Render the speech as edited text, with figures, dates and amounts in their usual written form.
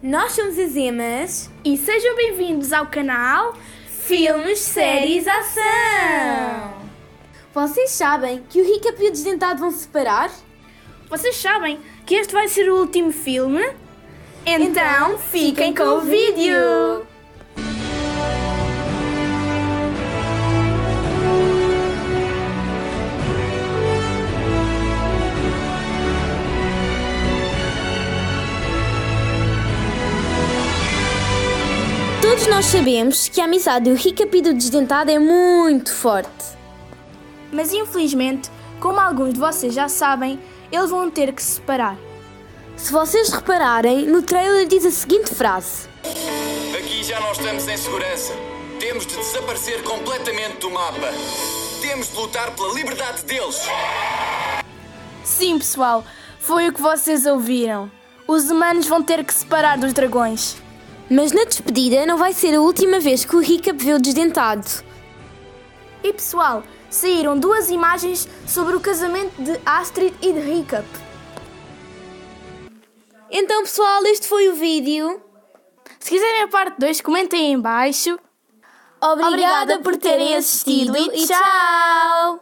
Nós somos as Emas e sejam bem-vindos ao canal Filmes, Séries, Ação! Vocês sabem que o Recap e o Desdentado vão se separar? Vocês sabem que este vai ser o último filme? Então fiquem com o vídeo! Todos nós sabemos que a amizade do Recap e do Desdentado é muito forte. Mas infelizmente, como alguns de vocês já sabem, eles vão ter que se separar. Se vocês repararem, no trailer diz a seguinte frase: Aqui já não estamos em segurança. Temos de desaparecer completamente do mapa. Temos de lutar pela liberdade deles. Sim, pessoal, foi o que vocês ouviram. Os humanos vão ter que se separar dos dragões. Mas na despedida não vai ser a última vez que o Recap vê o Desdentado. E pessoal, saíram 2 imagens sobre o casamento de Astrid e de Recap. Então pessoal, este foi o vídeo. Se quiserem a parte 2, comentem aí em baixo. Obrigada por terem assistido e tchau!